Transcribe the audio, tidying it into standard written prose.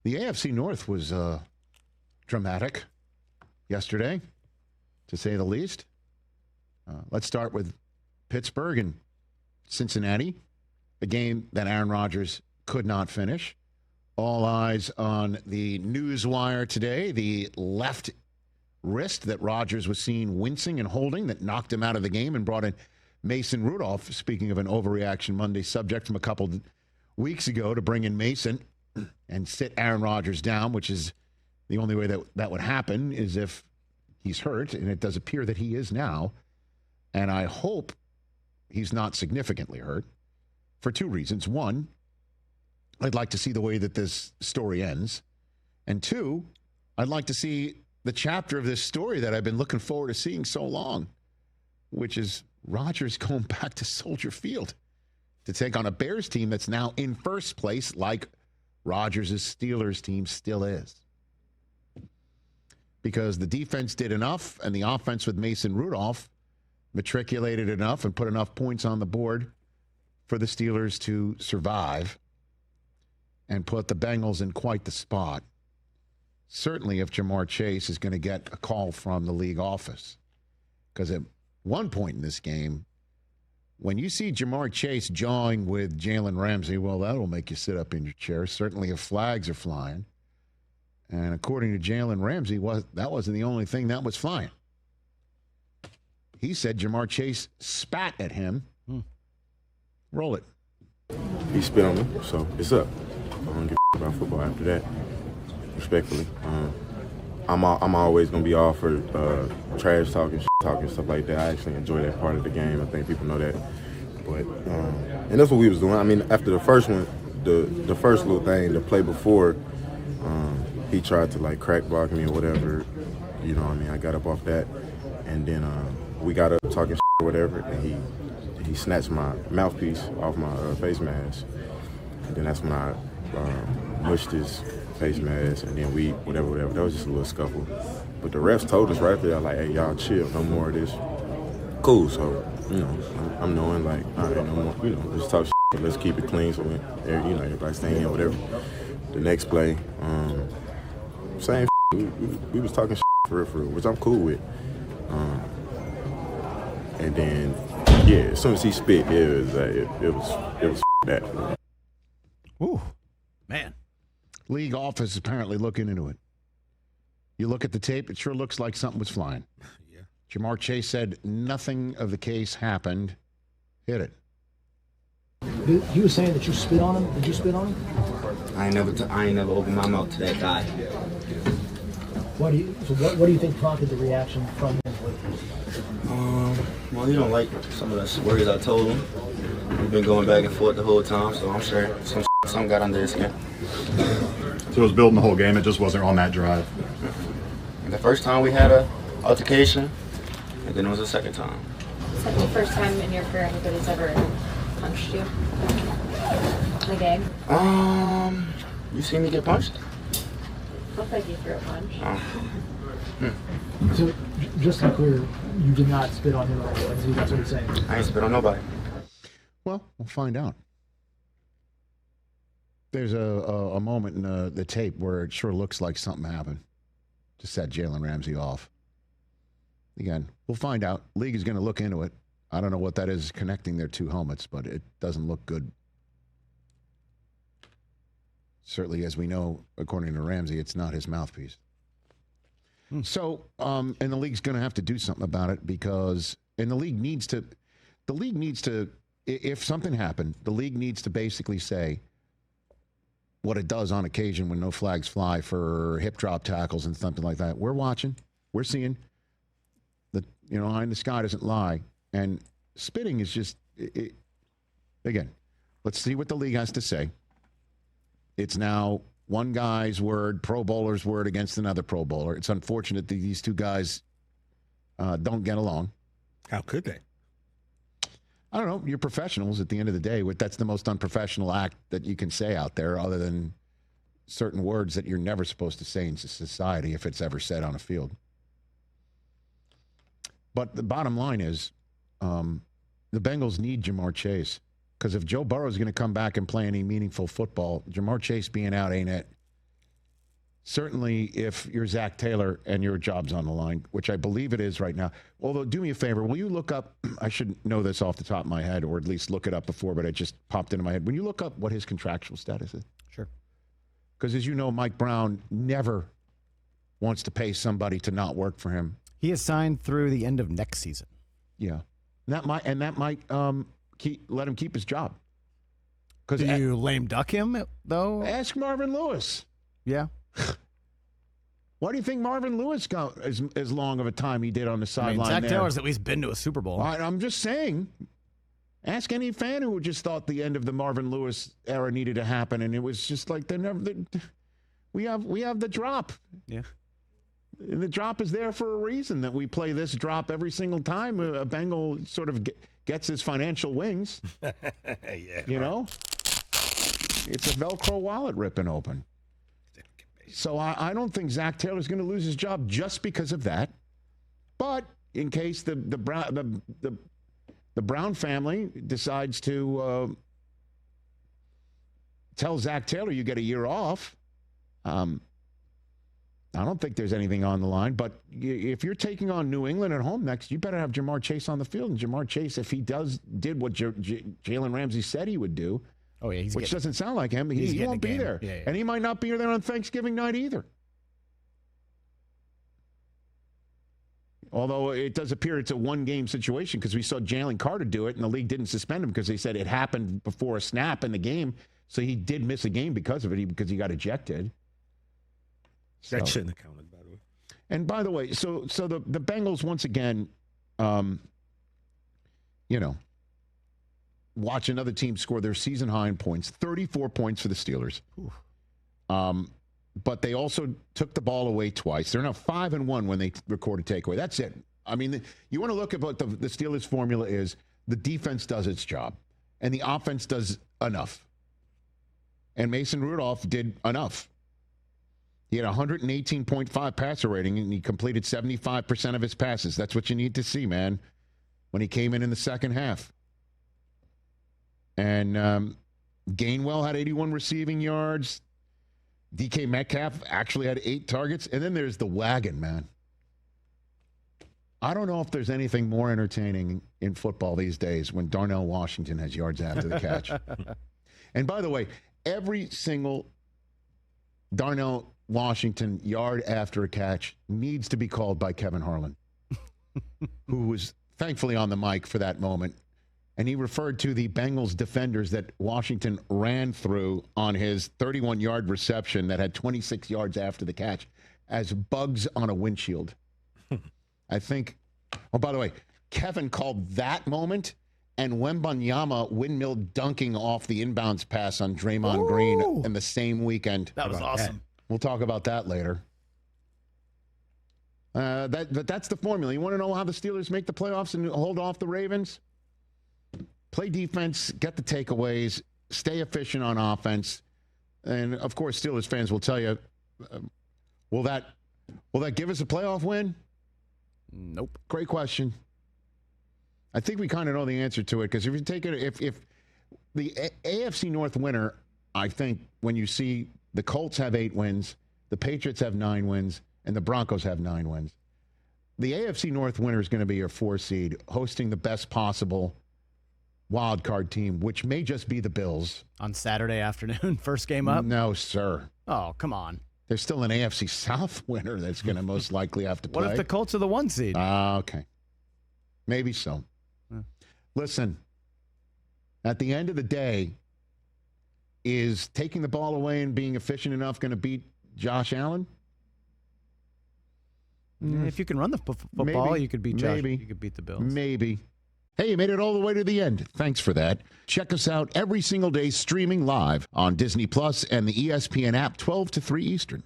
The AFC North was dramatic yesterday, to say the least. Let's start with Pittsburgh and Cincinnati, a game that Aaron Rodgers could not finish. All eyes on the newswire today, the left wrist that Rodgers was seen wincing and holding that knocked him out of the game and brought in Mason Rudolph, speaking of an overreaction Monday subject from a couple weeks ago, to bring in Mason and sit Aaron Rodgers down, which is the only way that would happen is if he's hurt, and it does appear that he is now. And I hope he's not significantly hurt for two reasons. One, I'd like to see the way that this story ends. And two, I'd like to see the chapter of this story that I've been looking forward to seeing so long, which is Rodgers going back to Soldier Field to take on a Bears team that's now in first place, like Rodgers' Steelers team still is. Because the defense did enough, and the offense with Mason Rudolph matriculated enough and put enough points on the board for the Steelers to survive and put the Bengals in quite the spot. Certainly if Jamar Chase is going to get a call from the league office. Because at one point in this game, when you see Jamar Chase jawing with Jalen Ramsey, well, that'll make you sit up in your chair. Certainly if flags are flying. And according to Jalen Ramsey, that wasn't the only thing that was flying. He said Jamar Chase spat at him. Roll it. He spit on me, so it's up. I don't give a about football after that, respectfully. I'm always going to be all for trash talking, stuff like that. I actually enjoy that part of the game. I think people know that. But and that's what we was doing. I mean, after the first one, the first little thing, the play before, he tried to like crack block me or whatever. You know what I mean? I got up off that, and then we got up talking or whatever, and he snatched my mouthpiece off my face mask. And then that's when I mushed his face mask, and then whatever. That was just a little scuffle. But the refs told us right there, like, hey, y'all chill, no more of this. Cool, so, you know, I'm knowing, like, all right, no more, you know, let's talk shit, but let's keep it clean so, everybody's staying in, whatever. The next play, same shit. We was talking shit for real, which I'm cool with. And then, yeah, as soon as he spit, it was that. Ooh, man. League office is apparently looking into it. You look at the tape, it sure looks like something was flying. Yeah. Jamar Chase said nothing of the case happened. Hit it. He was saying that you spit on him. Did you spit on him? I ain't never opened my mouth to that guy. What do you think prompted the reaction from him? Well, he don't like some of the words I told him. We've been going back and forth the whole time, so I'm sure some got under his skin. So it was building the whole game, it just wasn't on that drive. And the first time we had a altercation, and then it was the second time. Is that the first time in your career anybody's ever punched you in a game? You seen me get punched? Looked like you threw a punch. So, just to be clear, you did not spit on him at all. That's what he's saying. I ain't spit on nobody. Well, we'll find out. There's a moment in the tape where it sure looks like something happened to set Jalen Ramsey off. Again, we'll find out. League is going to look into it. I don't know what that is connecting their two helmets, but it doesn't look good. Certainly, as we know, according to Ramsey, it's not his mouthpiece. So, and the league's going to have to do something about it because, and the league needs to, if something happened, the league needs to basically say what it does on occasion when no flags fly for hip drop tackles and something like that. We're watching, we're seeing that, eye in the sky doesn't lie. And spitting is just, again, let's see what the league has to say. It's now one guy's word, Pro Bowler's word against another Pro Bowler. It's unfortunate that these two guys don't get along. How could they? I don't know. You're professionals at the end of the day. That's the most unprofessional act that you can say out there other than certain words that you're never supposed to say in society if it's ever said on a field. But the bottom line is the Bengals need Jamar Chase. Because if Joe Burrow is going to come back and play any meaningful football, Jamar Chase being out ain't it. certainly if you're Zach Taylor and your job's on the line, which I believe it is right now. Although, do me a favor, will you look up, I should know this off the top of my head, or at least look it up before, but it just popped into my head. When you look up what his contractual status is? Sure. Because as you know, Mike Brown never wants to pay somebody to not work for him. He is signed through the end of next season. Yeah. That might let him keep his job. Do you lame duck him, though? Ask Marvin Lewis. Yeah. Why do you think Marvin Lewis got as long of a time he did on the sideline? Zach Taylor's at least been to a Super Bowl. I'm just saying. Ask any fan who just thought the end of the Marvin Lewis era needed to happen, and it was just like we have the drop. Yeah. And the drop is there for a reason, that we play this drop every single time a Bengal sort of gets his financial wings. Yeah. You know? It's a Velcro wallet ripping open. So I don't think Zach Taylor's going to lose his job just because of that. But in case the Brown family decides to tell Zach Taylor you get a year off, I don't think there's anything on the line. But if you're taking on New England at home next, you better have Jamar Chase on the field. And Jamar Chase, if he did what Jalen Ramsey said he would do, which doesn't sound like him, he won't be there. Yeah. And he might not be there on Thanksgiving night either. Although it does appear it's a one-game situation, because we saw Jalen Carter do it, and the league didn't suspend him because they said it happened before a snap in the game. So he did miss a game because of it, because he got ejected. That shouldn't have counted, by the way. And by the way, so the Bengals, once again, watch another team score their season high in points, 34 points for the Steelers. But they also took the ball away twice. They're now 5-1 when they record a takeaway. That's it. I mean, you want to look at what the Steelers' formula is. The defense does its job, and the offense does enough. And Mason Rudolph did enough. He had 118.5 passer rating, and he completed 75% of his passes. That's what you need to see, man, when he came in the second half. And Gainwell had 81 receiving yards. DK Metcalf actually had 8 targets. And then there's the wagon, man. I don't know if there's anything more entertaining in football these days when Darnell Washington has yards after the catch. And by the way, every single Darnell Washington yard after a catch needs to be called by Kevin Harlan, who was thankfully on the mic for that moment. And he referred to the Bengals defenders that Washington ran through on his 31-yard reception that had 26 yards after the catch as bugs on a windshield. I think, oh, by the way, Kevin called that moment and Wembanyama windmill dunking off the inbounds pass on Draymond Green in the same weekend. That was awesome. We'll talk about that later. That's the formula. You want to know how the Steelers make the playoffs and hold off the Ravens? Play defense, get the takeaways, stay efficient on offense. And, of course, Steelers fans will tell you, will that give us a playoff win? Nope. Great question. I think we kind of know the answer to it, because if you take it, if the AFC North winner, I think when you see the Colts have 8 wins, the Patriots have 9 wins, and the Broncos have 9 wins, the AFC North winner is going to be your 4 seed, hosting the best possible wild card team, which may just be the Bills. On Saturday afternoon, first game up? No, sir. Oh, come on. There's still an AFC South winner that's going to most likely have to play. What if the Colts are the 1 seed? Okay. Maybe so. Listen, at the end of the day, is taking the ball away and being efficient enough going to beat Josh Allen? If you can run the football, you could beat Josh. Maybe. You could beat the Bills. Maybe. Hey, you made it all the way to the end. Thanks for that. Check us out every single day streaming live on Disney Plus and the ESPN app 12 to 3 Eastern.